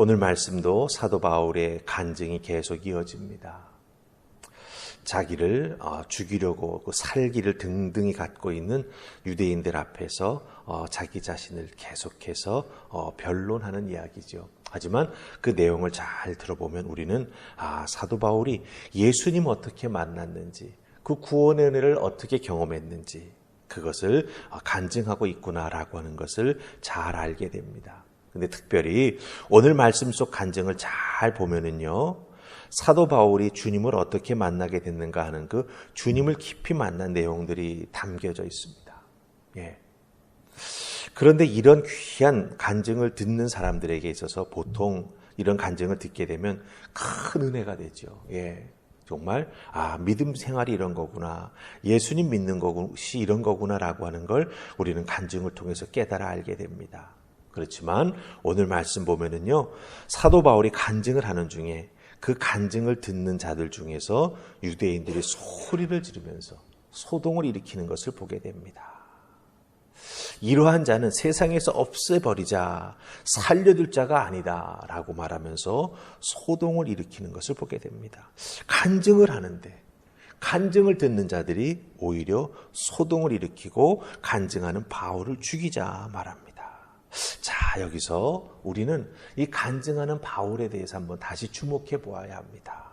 오늘 말씀도 사도 바울의 간증이 계속 이어집니다. 자기를 죽이려고 살기를 등등히 갖고 있는 유대인들 앞에서 자기 자신을 계속해서 변론하는 이야기죠. 하지만 그 내용을 잘 들어보면 우리는 사도 바울이 예수님 어떻게 만났는지, 그 구원의 은혜를 어떻게 경험했는지 그것을 간증하고 있구나라고 하는 것을 잘 알게 됩니다. 근데 특별히 오늘 말씀 속 간증을 잘 보면은요, 사도 바울이 주님을 어떻게 만나게 됐는가 하는 그 주님을 깊이 만난 내용들이 담겨져 있습니다. 예. 그런데 이런 귀한 간증을 듣는 사람들에게 있어서 보통 이런 간증을 듣게 되면 큰 은혜가 되죠. 예. 정말 믿음 생활이 이런 거구나, 예수님 믿는 것이 이런 거구나라고 하는 걸 우리는 간증을 통해서 깨달아 알게 됩니다. 그렇지만 오늘 말씀 보면은요, 사도 바울이 간증을 하는 중에 그 간증을 듣는 자들 중에서 유대인들이 소리를 지르면서 소동을 일으키는 것을 보게 됩니다. 이러한 자는 세상에서 없애버리자, 살려둘 자가 아니다 라고 말하면서 소동을 일으키는 것을 보게 됩니다. 간증을 하는데 간증을 듣는 자들이 오히려 소동을 일으키고 간증하는 바울을 죽이자 말합니다. 자, 여기서 우리는 이 간증하는 바울에 대해서 한번 다시 주목해 보아야 합니다.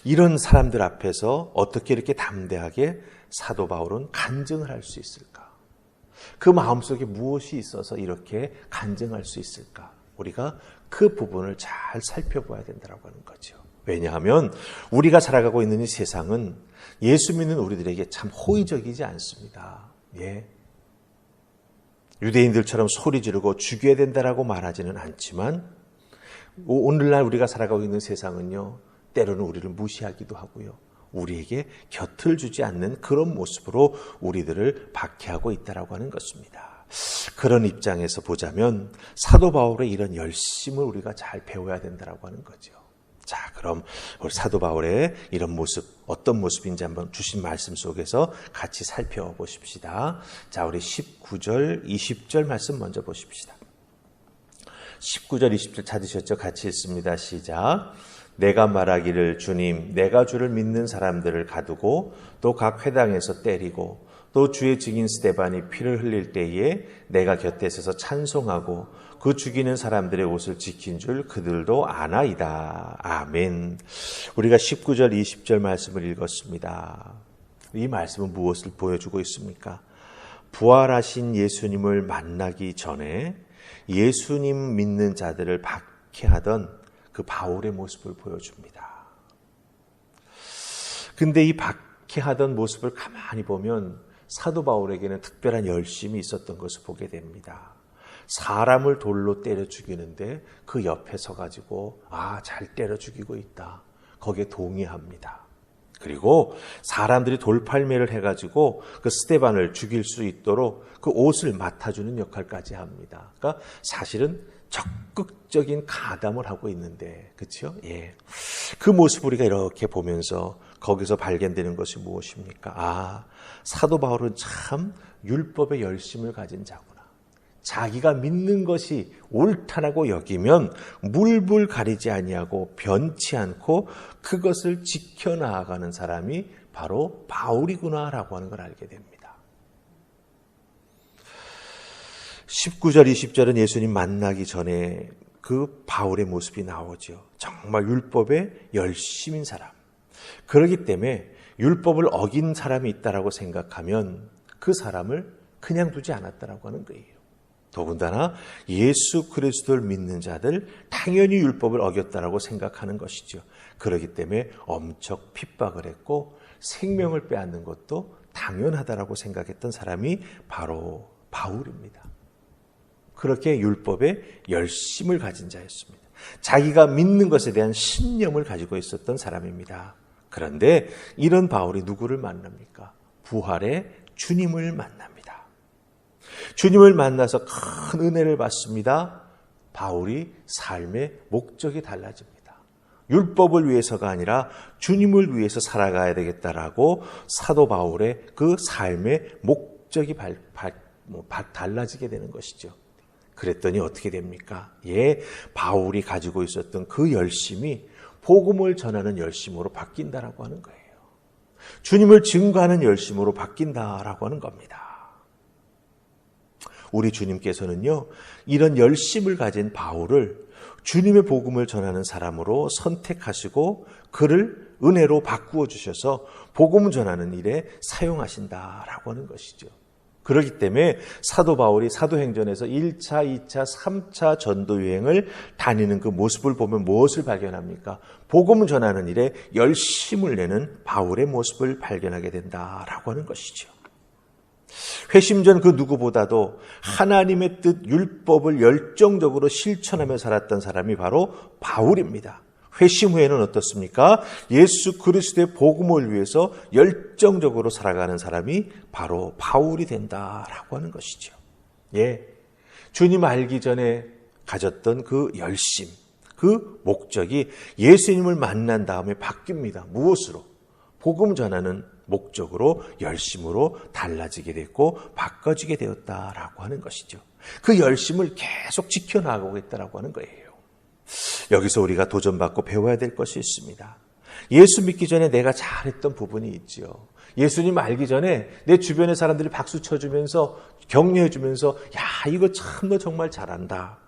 이런 사람들 앞에서 어떻게 이렇게 담대하게 사도 바울은 간증을 할 수 있을까? 그 마음속에 무엇이 있어서 이렇게 간증할 수 있을까? 우리가 그 부분을 잘 살펴봐야 된다고 하는 거죠. 왜냐하면 우리가 살아가고 있는 이 세상은 예수 믿는 우리들에게 참 호의적이지 않습니다. 예. 유대인들처럼 소리 지르고 죽여야 된다라고 말하지는 않지만 오늘날 우리가 살아가고 있는 세상은요, 때로는 우리를 무시하기도 하고요, 우리에게 곁을 주지 않는 그런 모습으로 우리들을 박해하고 있다라고 하는 것입니다. 그런 입장에서 보자면 사도 바울의 이런 열심을 우리가 잘 배워야 된다라고 하는 거죠. 자, 그럼 우리 사도 바울의 이런 모습, 어떤 모습인지 한번 주신 말씀 속에서 같이 살펴보십시다. 자, 우리 19절, 20절 말씀 먼저 보십시다. 19절, 20절 찾으셨죠? 같이 읽습니다. 시작. 내가 말하기를 주님, 내가 주를 믿는 사람들을 가두고 또 각 회당에서 때리고 또 주의 증인 스데반이 피를 흘릴 때에 내가 곁에 서서 찬송하고 그 죽이는 사람들의 옷을 지킨 줄 그들도 아나이다. 아멘. 우리가 19절, 20절 말씀을 읽었습니다. 이 말씀은 무엇을 보여주고 있습니까? 부활하신 예수님을 만나기 전에 예수님 믿는 자들을 박해하던 그 바울의 모습을 보여줍니다. 근데 이 박해하던 모습을 가만히 보면 사도 바울에게는 특별한 열심이 있었던 것을 보게 됩니다. 사람을 돌로 때려 죽이는데 그 옆에 서가지고 잘 때려 죽이고 있다, 거기에 동의합니다. 그리고 사람들이 돌팔매를 해가지고 그 스데반을 죽일 수 있도록 그 옷을 맡아주는 역할까지 합니다. 그러니까 사실은 적극적인 가담을 하고 있는데, 그렇죠? 예. 그 모습 우리가 이렇게 보면서 거기서 발견되는 것이 무엇입니까? 사도 바울은 참 율법의 열심을 가진 자구나. 자기가 믿는 것이 옳다라고 여기면 물불 가리지 아니하고 변치 않고 그것을 지켜나가는 사람이 바로 바울이구나라고 하는 걸 알게 됩니다. 19절, 20절은 예수님 만나기 전에 그 바울의 모습이 나오죠. 정말 율법에 열심인 사람. 그렇기 때문에 율법을 어긴 사람이 있다라고 생각하면 그 사람을 그냥 두지 않았다라고 하는 거예요. 더군다나 예수 그리스도를 믿는 자들 당연히 율법을 어겼다라고 생각하는 것이죠. 그렇기 때문에 엄청 핍박을 했고 생명을 빼앗는 것도 당연하다라고 생각했던 사람이 바로 바울입니다. 그렇게 율법에 열심을 가진 자였습니다. 자기가 믿는 것에 대한 신념을 가지고 있었던 사람입니다. 그런데 이런 바울이 누구를 만납니까? 부활의 주님을 만납니다. 주님을 만나서 큰 은혜를 받습니다. 바울이 삶의 목적이 달라집니다. 율법을 위해서가 아니라 주님을 위해서 살아가야 되겠다라고 사도 바울의 그 삶의 목적이 달라지게 되는 것이죠. 그랬더니 어떻게 됩니까? 바울이 가지고 있었던 그 열심이 복음을 전하는 열심으로 바뀐다라고 하는 거예요. 주님을 증거하는 열심으로 바뀐다라고 하는 겁니다. 우리 주님께서는요, 이런 열심을 가진 바울을 주님의 복음을 전하는 사람으로 선택하시고 그를 은혜로 바꾸어 주셔서 복음을 전하는 일에 사용하신다라고 하는 것이죠. 그렇기 때문에 사도 바울이 사도행전에서 1차, 2차, 3차 전도 여행을 다니는 그 모습을 보면 무엇을 발견합니까? 복음을 전하는 일에 열심을 내는 바울의 모습을 발견하게 된다라고 하는 것이죠. 회심전 그 누구보다도 하나님의 뜻, 율법을 열정적으로 실천하며 살았던 사람이 바로 바울입니다. 회심 후에는 어떻습니까? 예수 그리스도의 복음을 위해서 열정적으로 살아가는 사람이 바로 바울이 된다라고 하는 것이죠. 주님 알기 전에 가졌던 그 열심, 그 목적이 예수님을 만난 다음에 바뀝니다. 무엇으로? 복음 전하는 목적으로, 열심으로 달라지게 됐고 바꿔지게 되었다라고 하는 것이죠. 그 열심을 계속 지켜나가고 있다라고 하는 거예요. 여기서 우리가 도전받고 배워야 될 것이 있습니다. 예수 믿기 전에 내가 잘했던 부분이 있지요. 예수님 알기 전에 내 주변의 사람들이 박수 쳐주면서 격려해주면서 야, 이거 참 너 정말 잘한다.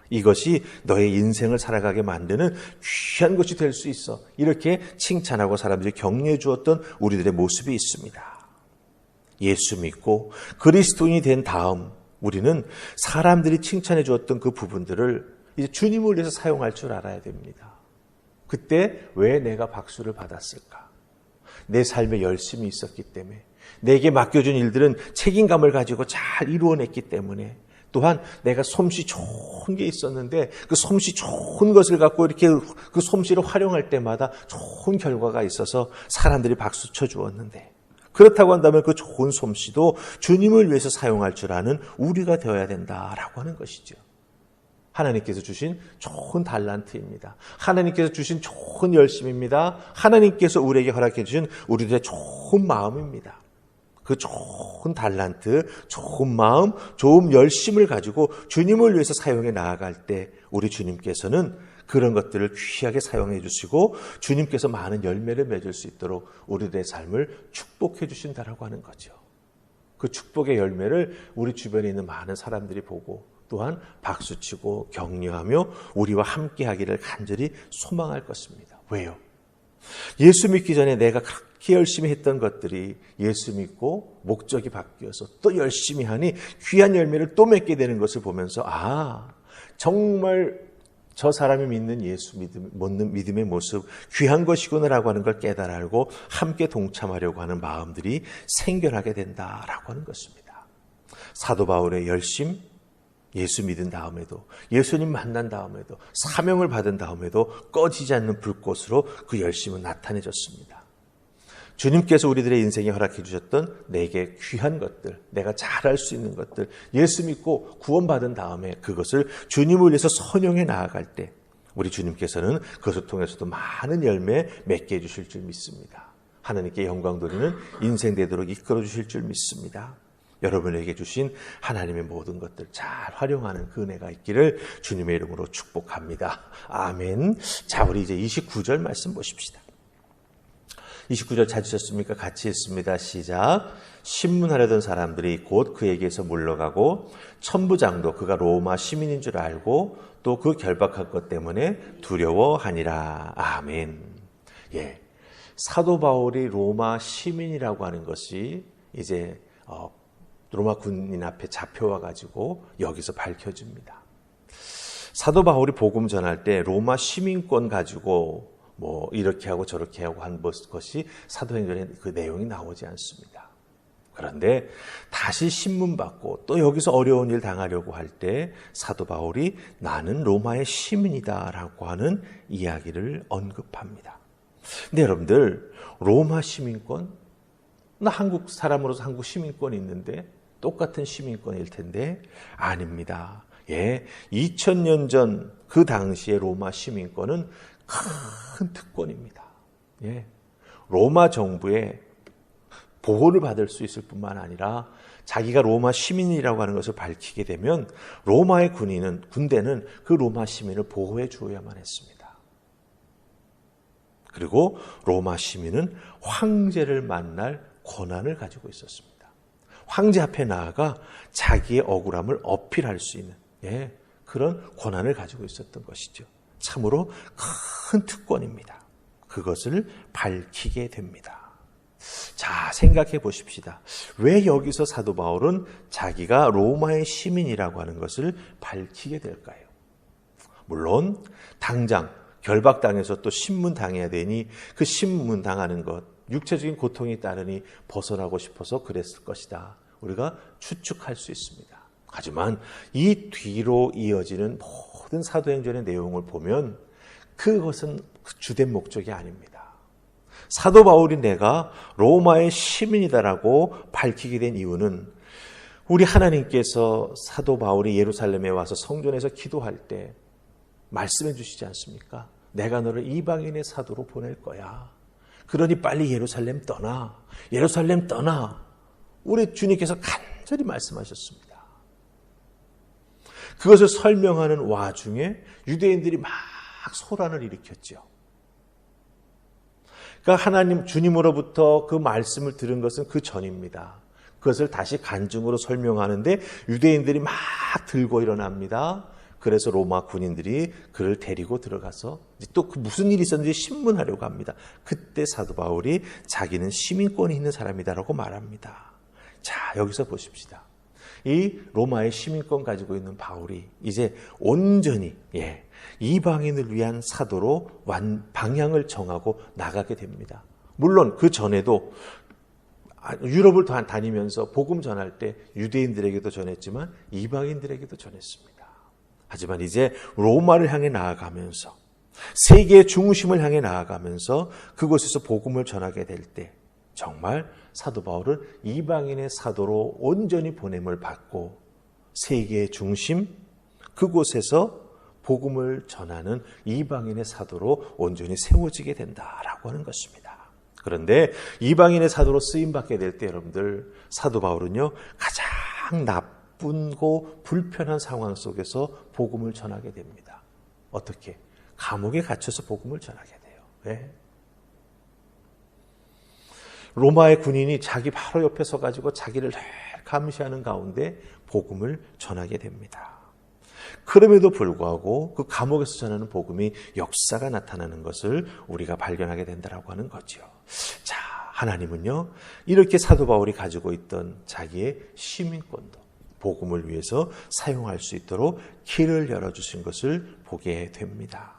이것이 너의 인생을 살아가게 만드는 귀한 것이 될 수 있어. 이렇게 칭찬하고 사람들이 격려해 주었던 우리들의 모습이 있습니다. 예수 믿고 그리스도인이 된 다음 우리는 사람들이 칭찬해 주었던 그 부분들을 이제 주님을 위해서 사용할 줄 알아야 됩니다. 그때 왜 내가 박수를 받았을까? 내 삶에 열심이 있었기 때문에, 내게 맡겨준 일들은 책임감을 가지고 잘 이루어냈기 때문에, 또한 내가 솜씨 좋은 게 있었는데 그 솜씨 좋은 것을 갖고 이렇게 그 솜씨를 활용할 때마다 좋은 결과가 있어서 사람들이 박수 쳐주었는데, 그렇다고 한다면 그 좋은 솜씨도 주님을 위해서 사용할 줄 아는 우리가 되어야 된다라고 하는 것이죠. 하나님께서 주신 좋은 달란트입니다. 하나님께서 주신 좋은 열심입니다. 하나님께서 우리에게 허락해 주신 우리들의 좋은 마음입니다. 그 좋은 달란트, 좋은 마음, 좋은 열심을 가지고 주님을 위해서 사용해 나아갈 때 우리 주님께서는 그런 것들을 귀하게 사용해 주시고 주님께서 많은 열매를 맺을 수 있도록 우리들의 삶을 축복해 주신다라고 하는 거죠. 그 축복의 열매를 우리 주변에 있는 많은 사람들이 보고 또한 박수치고 격려하며 우리와 함께하기를 간절히 소망할 것입니다. 왜요? 예수 믿기 전에 내가 그렇게 열심히 했던 것들이 예수 믿고 목적이 바뀌어서 또 열심히 하니 귀한 열매를 또 맺게 되는 것을 보면서 정말 저 사람이 믿는 예수 믿음의 모습 귀한 것이구나라고 하는 걸 깨달아 알고 함께 동참하려고 하는 마음들이 생겨나게 된다라고 하는 것입니다. 사도 바울의 열심, 예수 믿은 다음에도, 예수님 만난 다음에도, 사명을 받은 다음에도 꺼지지 않는 불꽃으로 그 열심은 나타내졌습니다. 주님께서 우리들의 인생에 허락해 주셨던 내게 귀한 것들, 내가 잘할 수 있는 것들, 예수 믿고 구원받은 다음에 그것을 주님을 위해서 선용해 나아갈 때 우리 주님께서는 그것을 통해서도 많은 열매 맺게 해주실 줄 믿습니다. 하나님께 영광 돌리는 인생 되도록 이끌어 주실 줄 믿습니다. 여러분에게 주신 하나님의 모든 것들 잘 활용하는 그 은혜가 있기를 주님의 이름으로 축복합니다. 아멘. 자, 우리 이제 29절 말씀 보십시다. 29절 찾으셨습니까? 같이 읽습니다. 시작. 신문하려던 사람들이 곧 그에게서 물러가고 천부장도 그가 로마 시민인 줄 알고 또 그 결박할 것 때문에 두려워하니라. 아멘. 사도 바울이 로마 시민이라고 하는 것이 이제 로마 군인 앞에 잡혀와 가지고 여기서 밝혀집니다. 사도 바울이 복음 전할 때 로마 시민권 가지고 뭐 이렇게 하고 저렇게 하고 한 것이 사도행전에 그 내용이 나오지 않습니다. 그런데 다시 신문받고 또 여기서 어려운 일 당하려고 할 때 사도 바울이 나는 로마의 시민이다라고 하는 이야기를 언급합니다. 근데 여러분들, 로마 시민권? 나 한국 사람으로서 한국 시민권이 있는데 똑같은 시민권일 텐데 아닙니다. 2000년 전 그 당시의 로마 시민권은 큰 특권입니다. 로마 정부의 보호를 받을 수 있을 뿐만 아니라 자기가 로마 시민이라고 하는 것을 밝히게 되면 로마의 군대는 그 로마 시민을 보호해 주어야만 했습니다. 그리고 로마 시민은 황제를 만날 권한을 가지고 있었습니다. 황제 앞에 나아가 자기의 억울함을 어필할 수 있는 그런 권한을 가지고 있었던 것이죠. 참으로 큰 특권입니다. 그것을 밝히게 됩니다. 자, 생각해 보십시다. 왜 여기서 사도 바울은 자기가 로마의 시민이라고 하는 것을 밝히게 될까요? 물론 당장 결박당해서 또 신문당해야 되니 그 신문당하는 것, 육체적인 고통이 따르니 벗어나고 싶어서 그랬을 것이다. 우리가 추측할 수 있습니다. 하지만 이 뒤로 이어지는 모든 사도행전의 내용을 보면 그것은 주된 목적이 아닙니다. 사도 바울이 내가 로마의 시민이다라고 밝히게 된 이유는 우리 하나님께서 사도 바울이 예루살렘에 와서 성전에서 기도할 때 말씀해 주시지 않습니까? 내가 너를 이방인의 사도로 보낼 거야. 그러니 빨리 예루살렘 떠나. 예루살렘 떠나. 우리 주님께서 간절히 말씀하셨습니다. 그것을 설명하는 와중에 유대인들이 막 소란을 일으켰죠. 그러니까 하나님 주님으로부터 그 말씀을 들은 것은 그 전입니다. 그것을 다시 간증으로 설명하는데 유대인들이 막 들고 일어납니다. 그래서 로마 군인들이 그를 데리고 들어가서 또 그 무슨 일이 있었는지 신문하려고 합니다. 그때 사도 바울이 자기는 시민권이 있는 사람이다라고 말합니다. 자, 여기서 보십시다. 이 로마의 시민권 가지고 있는 바울이 이제 온전히 이방인을 위한 사도로 방향을 정하고 나가게 됩니다. 물론 그 전에도 유럽을 다니면서 복음 전할 때 유대인들에게도 전했지만 이방인들에게도 전했습니다. 하지만 이제 로마를 향해 나아가면서 세계의 중심을 향해 나아가면서 그곳에서 복음을 전하게 될 때 정말 사도 바울은 이방인의 사도로 온전히 보냄을 받고 세계의 중심 그곳에서 복음을 전하는 이방인의 사도로 온전히 세워지게 된다라고 하는 것입니다. 그런데 이방인의 사도로 쓰임받게 될 때 여러분들 사도 바울은요 가장 나쁘고 불편한 상황 속에서 복음을 전하게 됩니다. 어떻게? 감옥에 갇혀서 복음을 전하게 돼요. 왜? 로마의 군인이 자기 바로 옆에 서가지고 자기를 감시하는 가운데 복음을 전하게 됩니다. 그럼에도 불구하고 그 감옥에서 전하는 복음이 역사가 나타나는 것을 우리가 발견하게 된다라고 하는 거죠. 자, 하나님은요 이렇게 사도 바울이 가지고 있던 자기의 시민권도 복음을 위해서 사용할 수 있도록 길을 열어주신 것을 보게 됩니다.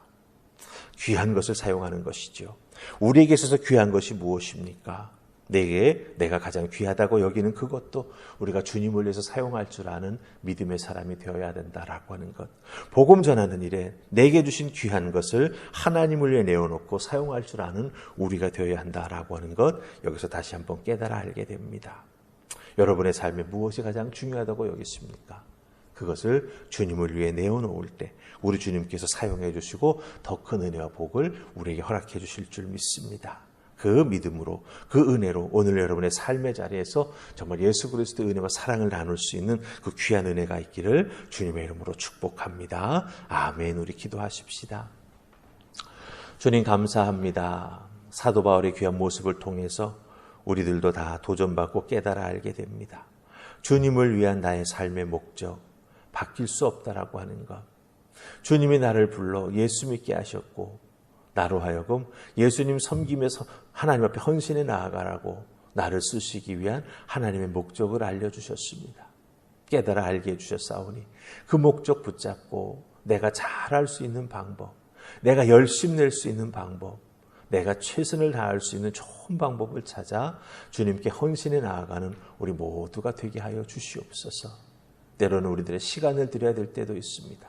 귀한 것을 사용하는 것이죠. 우리에게 있어서 귀한 것이 무엇입니까? 내가 가장 귀하다고 여기는 그것도 우리가 주님을 위해서 사용할 줄 아는 믿음의 사람이 되어야 된다라고 하는 것. 복음 전하는 일에 내게 주신 귀한 것을 하나님을 위해 내어놓고 사용할 줄 아는 우리가 되어야 한다라고 하는 것. 여기서 다시 한번 깨달아 알게 됩니다. 여러분의 삶에 무엇이 가장 중요하다고 여기십니까? 그것을 주님을 위해 내어놓을 때 우리 주님께서 사용해 주시고 더 큰 은혜와 복을 우리에게 허락해 주실 줄 믿습니다. 그 믿음으로 그 은혜로 오늘 여러분의 삶의 자리에서 정말 예수 그리스도의 은혜와 사랑을 나눌 수 있는 그 귀한 은혜가 있기를 주님의 이름으로 축복합니다. 아멘. 우리 기도하십시다. 주님 감사합니다. 사도 바울의 귀한 모습을 통해서 우리들도 다 도전받고 깨달아 알게 됩니다. 주님을 위한 나의 삶의 목적 바뀔 수 없다라고 하는 것. 주님이 나를 불러 예수 믿게 하셨고 나로 하여금 예수님 섬기면서 하나님 앞에 헌신해 나아가라고 나를 쓰시기 위한 하나님의 목적을 알려주셨습니다. 깨달아 알게 해주셨사오니 그 목적 붙잡고 내가 잘할 수 있는 방법, 내가 열심 낼 수 있는 방법, 내가 최선을 다할 수 있는 좋은 방법을 찾아 주님께 헌신해 나아가는 우리 모두가 되게 하여 주시옵소서. 때로는 우리들의 시간을 드려야 될 때도 있습니다.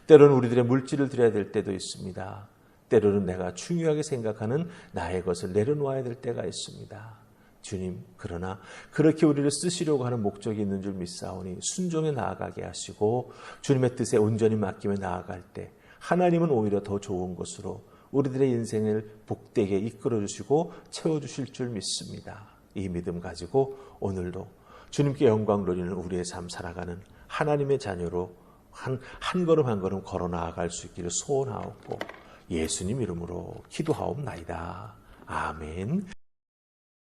때로는 우리들의 물질을 드려야 될 때도 있습니다. 때로는 내가 중요하게 생각하는 나의 것을 내려놓아야 될 때가 있습니다. 주님, 그러나 그렇게 우리를 쓰시려고 하는 목적이 있는 줄 믿사오니 순종에 나아가게 하시고 주님의 뜻에 온전히 맡기며 나아갈 때 하나님은 오히려 더 좋은 것으로 우리들의 인생을 복되게 이끌어 주시고 채워주실 줄 믿습니다. 이 믿음 가지고 오늘도 주님께 영광 돌리는 우리의 삶 살아가는 하나님의 자녀로 한 걸음 한 걸음 걸어 나아갈 수 있기를 소원하옵고 예수님 이름으로 기도하옵나이다. 아멘.